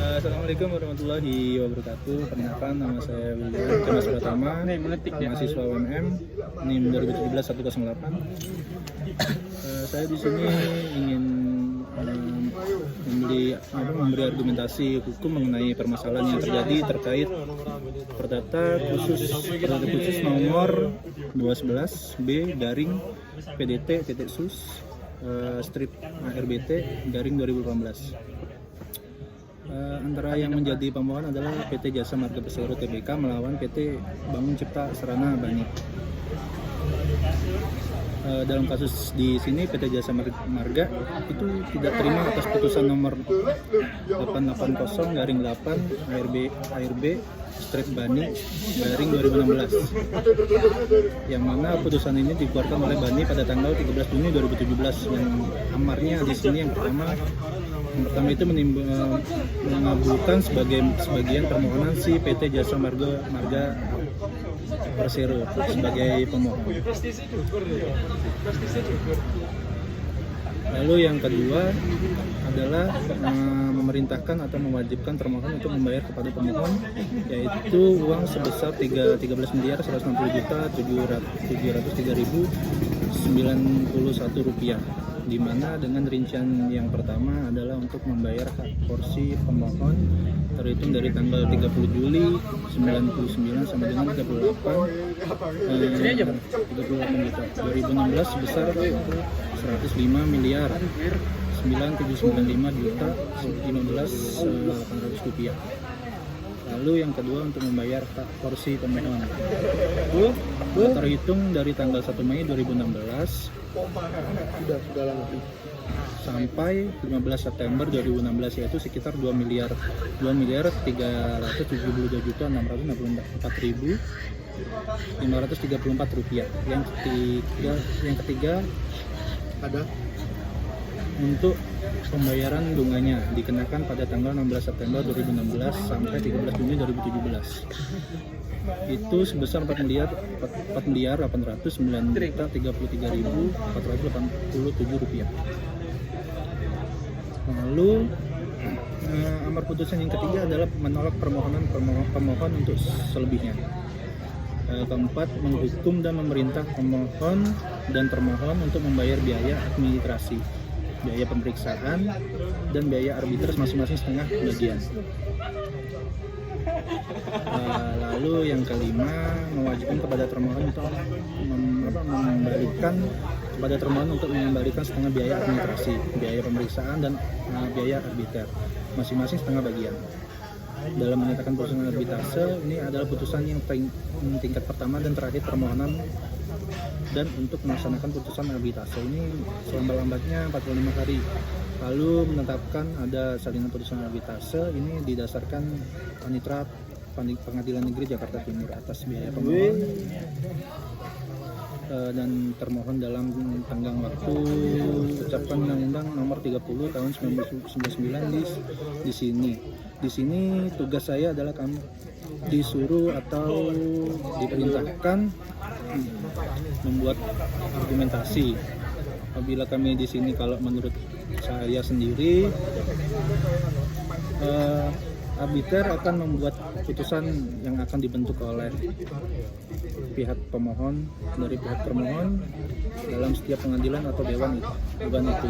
Assalamualaikum warahmatullahi wabarakatuh. Perkenalkan, nama saya William Kemas Pratama, mahasiswa UMM, NIM 2017-108. Saya di sini ingin memberi argumentasi hukum mengenai permasalahan yang terjadi terkait Perdata khusus nomor 211 B garing PDT titik sus strip RBT garing 2018. Antara yang menjadi pemohon adalah PT Jasa Marga Persero Tbk melawan PT Bangun Cipta Sarana Bani. Dalam kasus di sini PT Jasa Marga itu tidak terima atas putusan nomor 880/8 ARB strip Bani garing 2016, yang mana putusan ini dikeluarkan oleh Bani pada tanggal 13 Juni 2017. Yang amarnya di sini yang pertama itu mengabulkan sebagian permohonan si PT Jasa Marga Persero sebagai pemohon. Lalu yang kedua adalah memerintahkan atau mewajibkan termohon untuk membayar kepada pemohon yaitu uang sebesar 13.703.703.091 rupiah, di mana dengan rincian yang pertama adalah untuk membayar hak porsi pemohon terhitung dari tanggal 30 Juli 99 sampai dengan 38 juta 2016 sebesar 105.995.15.800 rupiah. Lalu yang kedua untuk membayar hak porsi pemohon terhitung dari tanggal 1 Mei 2016 sampai 15 September 2016, yaitu sekitar 2.2.664.534 rupiah. Yang ketiga ada untuk pembayaran bunganya dikenakan pada tanggal 16 September 2016 sampai 13 Juni 2017. Itu sebesar 4.809.033.487 rupiah. Lalu amar putusan yang ketiga adalah menolak permohonan pemohon untuk selebihnya. Keempat, menghukum dan memerintah pemohon dan termohon untuk membayar biaya administrasi, biaya pemeriksaan, dan biaya arbiters masing-masing setengah bagian. Lalu yang kelima, mewajibkan kepada termohon untuk mengembalikan setengah biaya administrasi, biaya pemeriksaan, dan biaya arbiter masing-masing setengah bagian. Dalam menyatakan putusan arbitrase, ini adalah putusan yang tingkat pertama dan terakhir permohonan, dan untuk melaksanakan putusan arbitrase ini selambat-lambatnya 45 hari. Lalu menetapkan ada salinan putusan arbitrase ini didasarkan Panitra Pengadilan Negeri Jakarta Timur atas biaya pemohon dan termohon dalam tenggang waktu ucapan Undang-Undang Nomor 30 Tahun 1999 di sini. Di sini tugas saya adalah kami disuruh atau diperintahkan membuat argumentasi. Apabila kami di sini, kalau menurut saya sendiri, arbiter akan membuat putusan yang akan dibentuk oleh pihak pemohon, dari pihak termohon dalam setiap pengadilan atau dewan itu.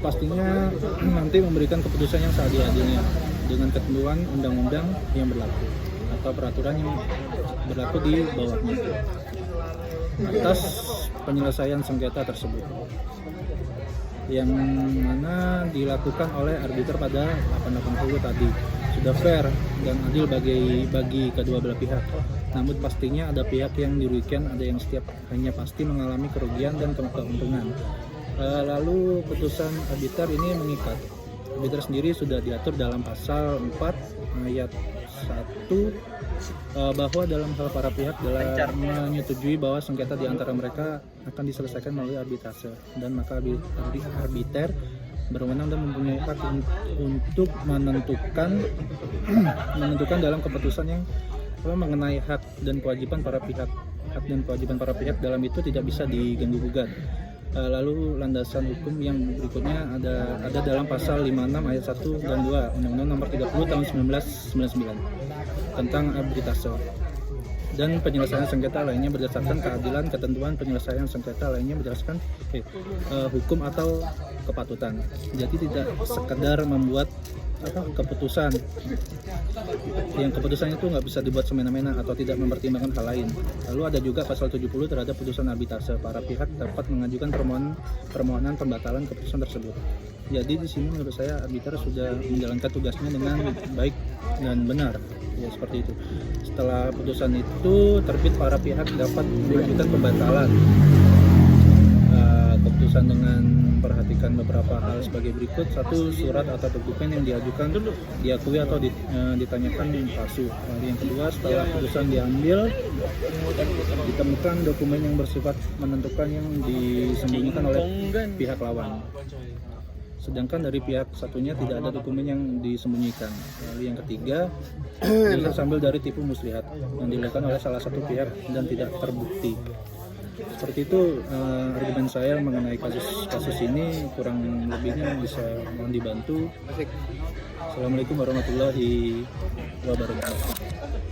Pastinya nanti memberikan keputusan yang seadil-adilnya dengan ketentuan undang-undang yang berlaku atau peraturan yang berlaku di bawahnya atas penyelesaian sengketa tersebut, yang mana dilakukan oleh arbiter pada 880 tadi sudah fair dan adil bagi kedua belah pihak. Namun pastinya ada pihak yang dirugikan, ada yang hanya pasti mengalami kerugian dan keuntungan. Lalu putusan arbiter ini mengikat. Arbiter sendiri sudah diatur dalam pasal 4 ayat 1 bahwa dalam hal para pihak dalam menyetujui bahwa sengketa di antara mereka akan diselesaikan melalui arbitrase, dan maka arbiter berwenang dan mempunyai hak untuk menentukan dalam keputusan yang mengenai hak dan kewajiban para pihak dalam itu tidak bisa diganggu gugat. Lalu landasan hukum yang berikutnya ada dalam pasal 56 ayat 1 dan 2 Undang-Undang Nomor 30 tahun 1999 tentang arbitrase. Dan penyelesaian sengketa lainnya berdasarkan keadilan, ketentuan penyelesaian sengketa lainnya berdasarkan hukum atau kepatutan. Jadi tidak sekedar membuat keputusan yang keputusan itu nggak bisa dibuat semena-mena atau tidak mempertimbangkan hal lain. Lalu ada juga pasal 70 terhadap putusan arbitrase. Para pihak dapat mengajukan permohonan pembatalan keputusan tersebut. Jadi di sini menurut saya arbiter sudah menjalankan tugasnya dengan baik dan benar. Ya seperti itu. Setelah putusan itu terbit, para pihak dapat mengajukan pembatalan keputusan dengan perhatikan beberapa hal sebagai berikut. Satu, surat atau dokumen yang diajukan diakui atau ditanyakan palsu. Lalu yang kedua, setelah putusan diambil ditemukan dokumen yang bersifat menentukan yang disembunyikan oleh pihak lawan, sedangkan dari pihak satunya tidak ada dokumen yang disembunyikan. Lalu yang ketiga, diambil dari tipu muslihat yang dilakukan oleh salah satu pihak dan tidak terbukti. Seperti itu argumen saya mengenai kasus ini. Kurang lebihnya bisa mohon dibantu. Assalamualaikum warahmatullahi wabarakatuh.